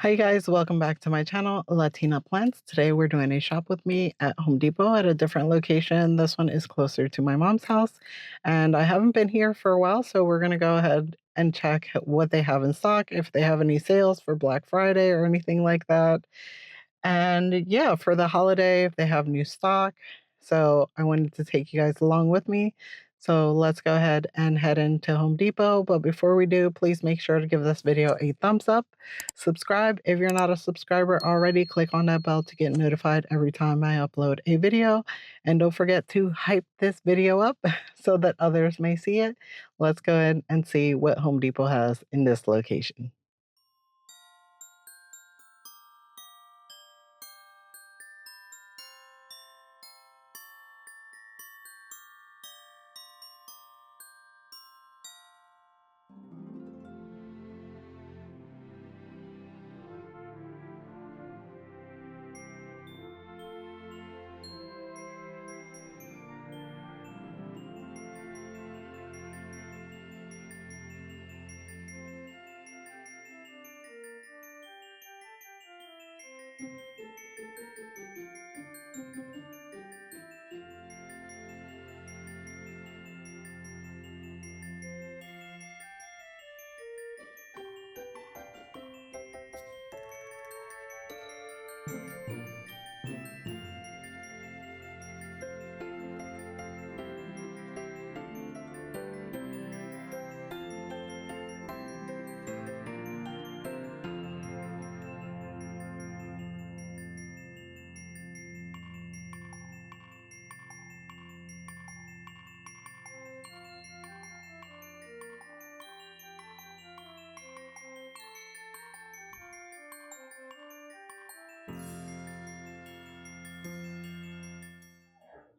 Hi guys, welcome back to my channel, Latina Plants. Today we're doing a shop with me at Home Depot at a different location. This one is closer to my mom's house, and I haven't been here for a while, so we're going to go ahead and check what they have in stock, if they have any sales for Black Friday or anything like that. And yeah, for the holiday, if they have new stock. So I wanted to take you guys along with me. So let's go ahead and head into Home Depot. But before we do, please make sure to give this video a thumbs up. Subscribe if you're not a subscriber already. Click on that bell to get notified every time I upload a video. And don't forget to hype this video up so that others may see it. Let's go ahead and see what Home Depot has in this location.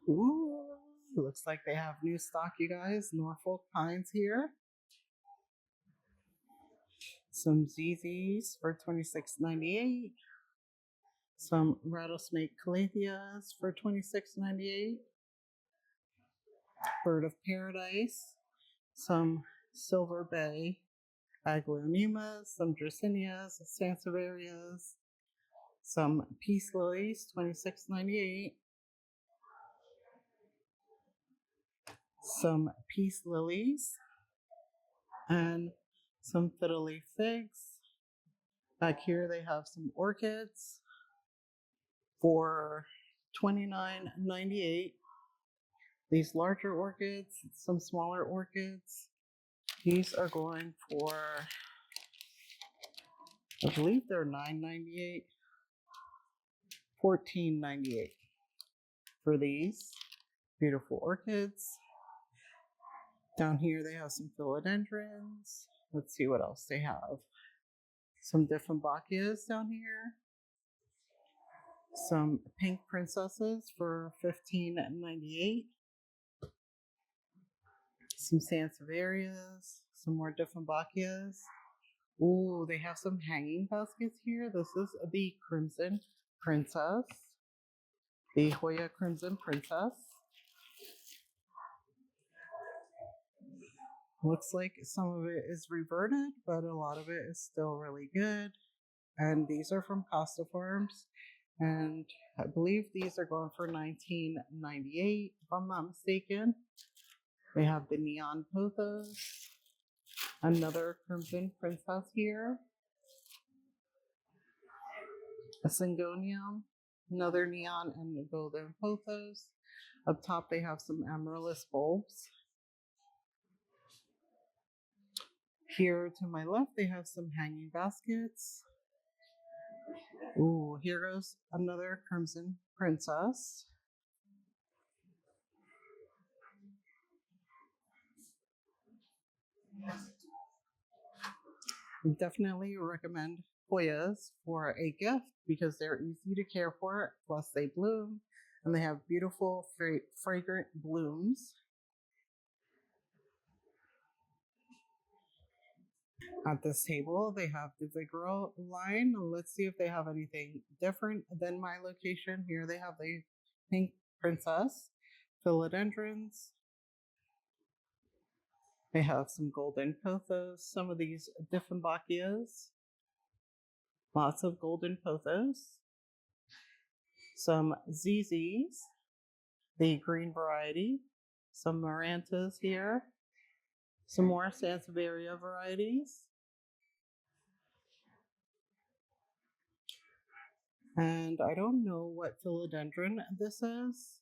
Ooh, looks like they have new stock, you guys. Norfolk Pines here. Some ZZs for $26.98. Some rattlesnake calatheas for $26.98. Bird of paradise. Some silver bay aglaonemas. Some dracaenas, sansevierias. Some peace lilies, $26.98. Some peace lilies and some fiddle leaf figs. Back here they have some orchids for $29.98. These larger orchids, some smaller orchids. These are going for, I believe they're $9.98, $14.98 for these beautiful orchids. Down here they have some philodendrons. Let's see what else they have. Some different bacchias down here. Some pink princesses for $15.98. Some sansevierias, some more different bacchias. Ooh, they have some hanging baskets here. This is the Crimson Princess, the Hoya Crimson Princess. Looks like some of it is reverted, but a lot of it is still really good. And these are from Costa Farms. And I believe these are going for $19.98, if I'm not mistaken. We have the neon pothos. Another Crimson Princess here. A Syngonium. Another neon and golden pothos. Up top they have some amaryllis bulbs. Here to my left they have some hanging baskets. Ooh, here goes another Crimson Princess. Definitely recommend Hoyas for a gift because they're easy to care for, plus they bloom and they have beautiful fragrant blooms. At this table they have the Referral line. Let's see if they have anything different than my location. Here they have the Pink Princess, philodendrons. They have some golden pothos, some of these different bacchias. Lots of golden pothos. Some ZZs, the green variety. Some Marantas here. Some more Sansevieria varieties. And I don't know what philodendron this is,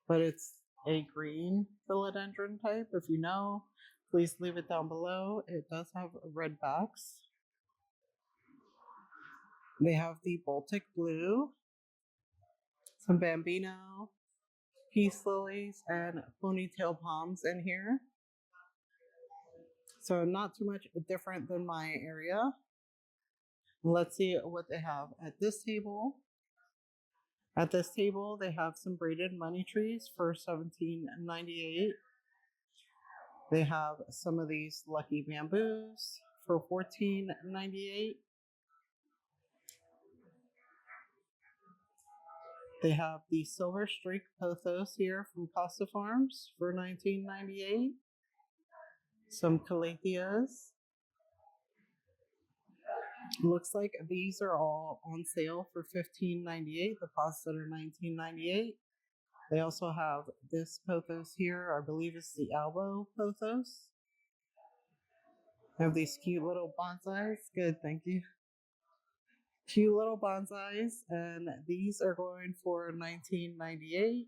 but it's a green philodendron type. If you know, please leave it down below. It does have red backs. They have the Baltic blue, some Bambino, peace lilies, and ponytail palms in here. So not too much different than my area. Let's see what they have at this table. At this table, they have some braided money trees for $17.98. They have some of these lucky bamboos for $14.98. They have the silver streak pothos here from Costa Farms for $19.98. Some calatheas. Looks like these are all on sale for $15.98. The pots that are $19.98. They also have this pothos here. I believe it's the elbow pothos. They have these cute little bonsais. Good, thank you. Cute little bonsais, and these are going for $19.98.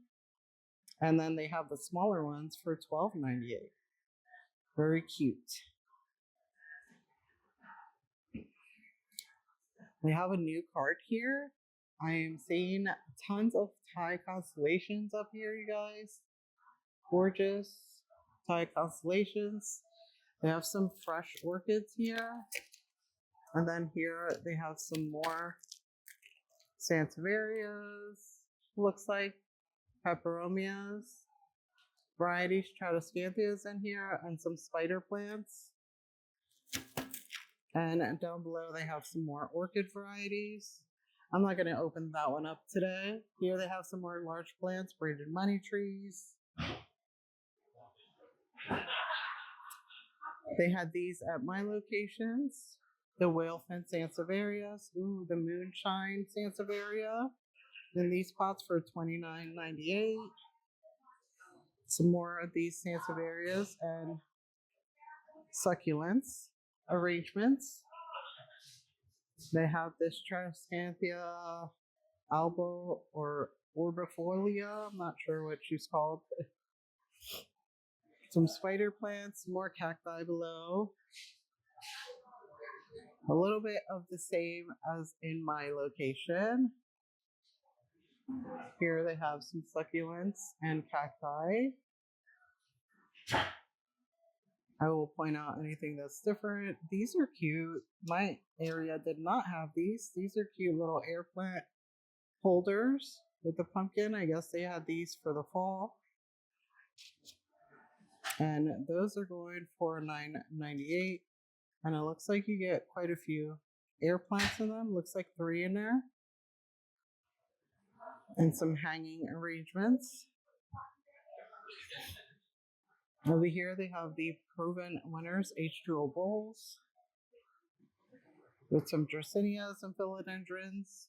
And then they have the smaller ones for $12.98. Very cute. We have a new cart here. I am seeing tons of Thai constellations up here, you guys. Gorgeous Thai constellations. They have some fresh orchids here. And then here they have some more Sansevierias, looks like, peperomias, varieties, Tradescantias in here, and some spider plants. And down below they have some more orchid varieties. I'm not going to open that one up today. Here they have some more large plants, braided money trees. They had these at my locations. The whalefin Sansevierias. Ooh, the moonshine Sansevieria. In these pots for $29.98. Some more of these Sansevierias and succulents arrangements. They have this Tradescantia albo or orbifolia. I'm not sure what she's called. Some spider plants, more cacti below. A little bit of the same as in my location. Here they have some succulents and cacti. I will point out anything that's different. These are cute. My area did not have these. These are cute little air plant holders with the pumpkin. I guess they had these for the fall. And those are going for $9.98. And it looks like you get quite a few air plants in them. Looks like 3 in there. And some hanging arrangements. Over here they have the Proven Winners H2O bowls with some Dracaenias and philodendrons.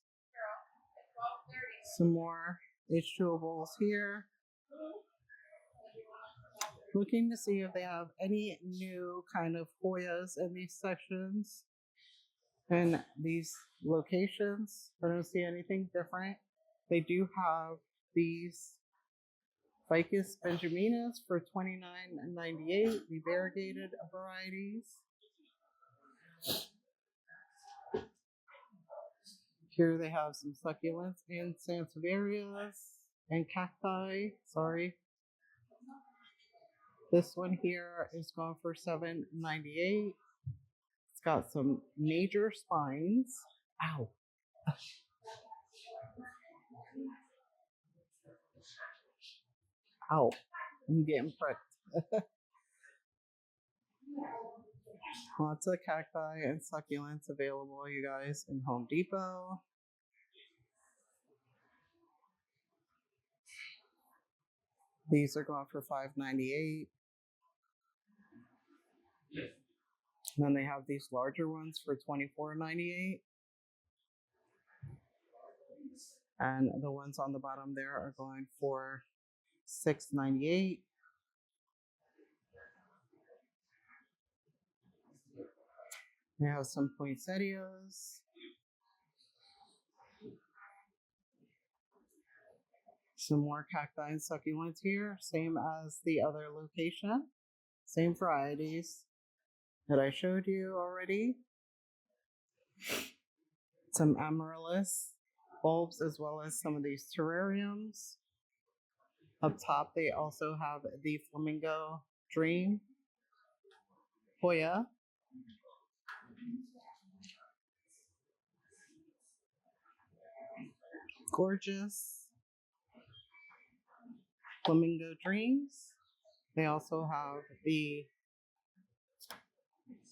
Some more H2O bowls here. Looking to see if they have any new kind of Hoyas in these sections and these locations. I don't see anything different. They do have these Ficus benjaminas for $29.98, the variegated varieties. Here they have some succulents and Sansevierias and cacti. Sorry. This one here is going for $7.98. It's got some major spines. Ow. Ow. I'm getting pricked. Lots of cacti and succulents available, you guys, in Home Depot. These are going for $5.98. And then they have these larger ones for $24.98. And the ones on the bottom there are going for $6.98. We have some poinsettias. Some more cacti and succulents here, same as the other location. Same varieties that I showed you already. Some amaryllis bulbs as well as some of these terrariums. Up top, they also have the flamingo dream Hoya. Gorgeous flamingo dreams. They also have the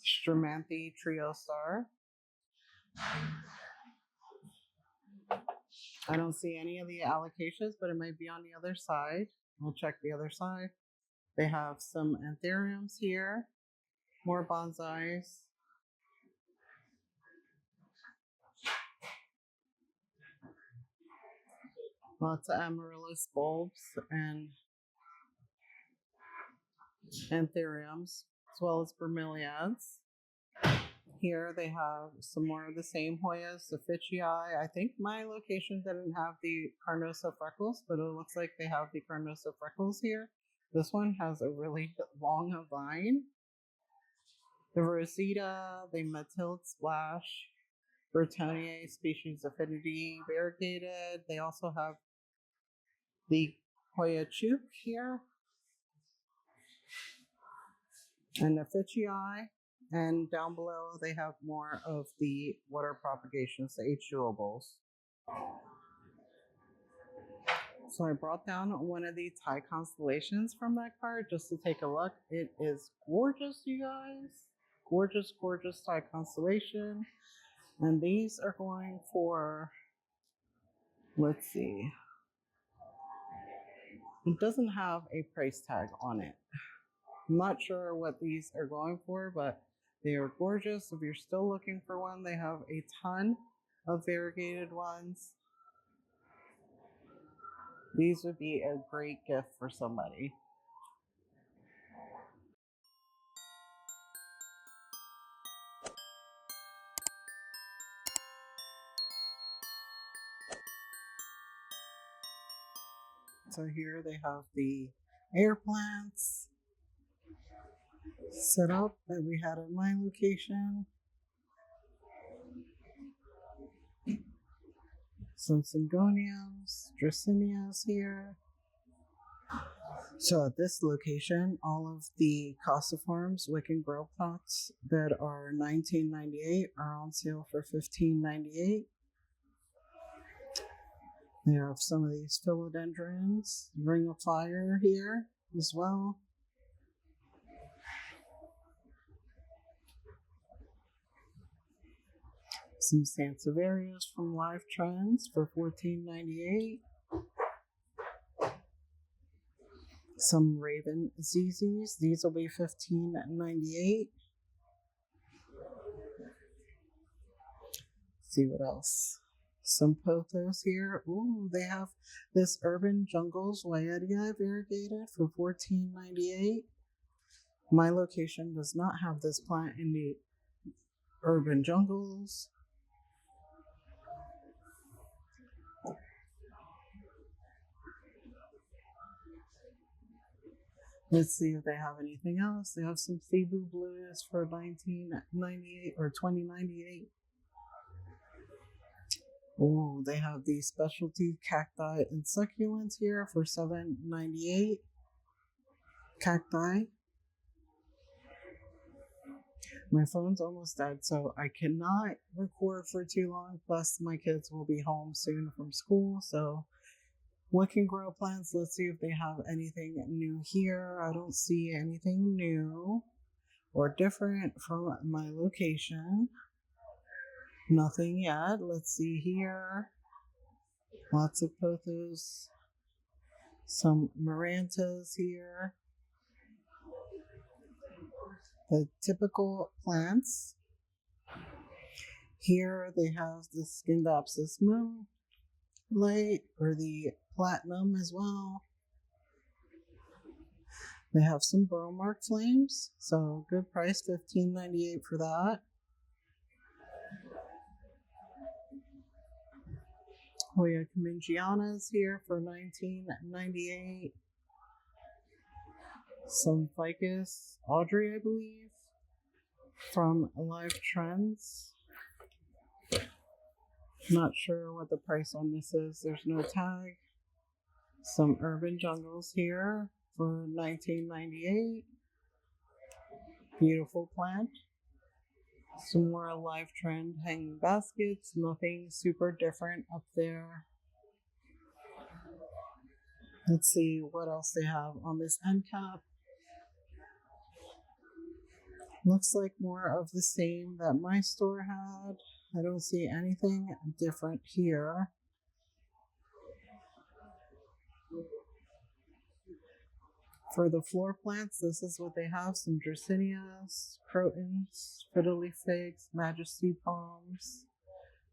Stramanthe Trio Star. I don't see any of the allocations, but it might be on the other side. We'll check the other side. They have some anthuriums here, more bonsais. Lots of amaryllis bulbs and anthuriums, as well as bromeliads. Here they have some more of the same Hoyas, the Fichy. I think my location didn't have the Carnosa freckles, but it looks like they have the Carnosa freckles here. This one has a really long vine. The Rosita, the Matilde Splash, Bertonier species affinity variegated. They also have the Hoya Chook here, and the Fichy. And down below, they have more of the water propagations, the H2obles. So I brought down one of the Thai constellations from that card just to take a look. It is gorgeous, you guys. Gorgeous, gorgeous Thai constellation. And these are going for, let's see. It doesn't have a price tag on it. I'm not sure what these are going for, but they are gorgeous. If you're still looking for one, they have a ton of variegated ones. These would be a great gift for somebody. So here they have the air plants set up that we had at my location. Some syngoniums, dracaenas here. So at this location, all of the Casa Farms Wick and Grow pots that are $19.98 are on sale for $15.98. They have some of these philodendrons, Ring of Fire here as well. Some Sansevierias from Live Trends for $14.98. Some Raven ZZs. These will be $15.98. See what else. Some pothos here. Ooh, they have this Urban Jungles Wyadia variegated for $14.98. My location does not have this plant in the Urban Jungles. Let's see if they have anything else. They have some Cebu Blues for $19.98 or $20.98. Oh, they have these specialty cacti and succulents here for $7.98. Cacti. My phone's almost dead, so I cannot record for too long. Plus, my kids will be home soon from school, so Wick and Grow plants. Let's see if they have anything new here. I don't see anything new or different from my location. Nothing yet. Let's see here. Lots of pothos. Some marantas here. The typical plants. Here they have the Scindapsus moon light or the platinum as well. They have some burl mark flames, so good price, $15.98 for that. Hoya Kamingianas here for $19.98. Some ficus Audrey, I believe, from Live Trends. Not sure what the price on this is. There's no tag. Some urban jungles here for $19.98. Beautiful plant. Some more Live Trend hanging baskets. Nothing super different up there. Let's see what else they have on this end cap. Looks like more of the same that my store had. I don't see anything different here. For the floor plants, this is what they have. Some Dracenias, Crotons, fiddly figs, majesty palms,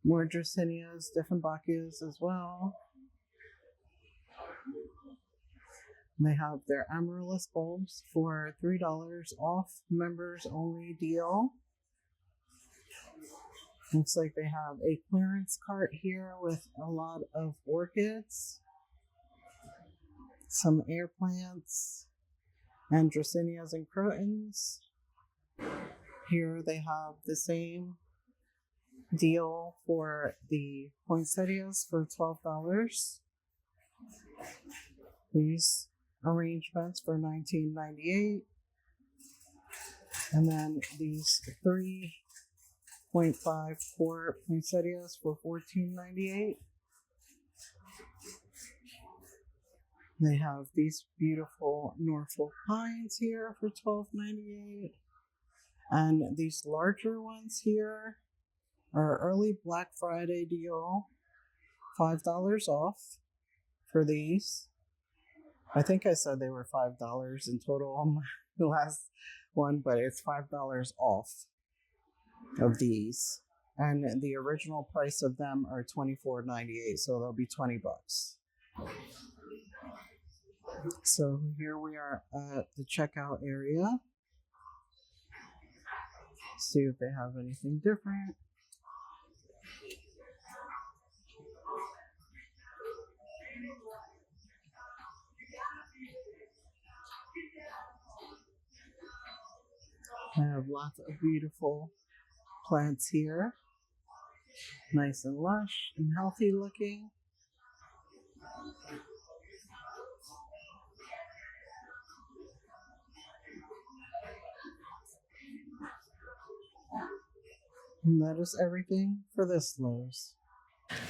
more Dracenias, Dieffenbachias as well. They have their amaryllis bulbs for $3 off, members only deal. Looks like they have a clearance cart here with a lot of orchids, some air plants, and Dracenias and Crotons. Here they have the same deal for the poinsettias for $12. These arrangements for $19.98. And then these 3.5 quart poinsettias for $14.98. They have these beautiful Norfolk pines here for $12.98. And these larger ones here are early Black Friday deal. $5 off for these. I think I said they were $5 in total on my last one, but it's $5 off of these. And the original price of them are $24.98, so they'll be $20. So here we are at the checkout area. See if they have anything different. I have lots of beautiful plants here. Nice and lush and healthy looking. And that is everything for this Lowe's.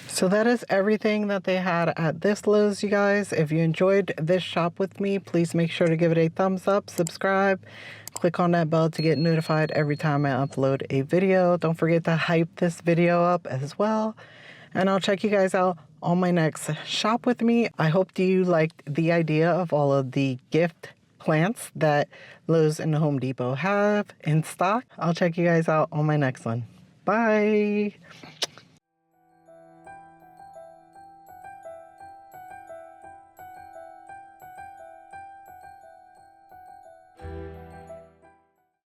So that is everything that they had at this Lowe's, you guys. If you enjoyed this shop with me, please make sure to give it a thumbs up, subscribe, click on that bell to get notified every time I upload a video. Don't forget to hype this video up as well. And I'll check you guys out on my next shop with me. I hope you liked the idea of all of the gift plants that Lowe's and Home Depot have in stock. I'll check you guys out on my next one. Bye.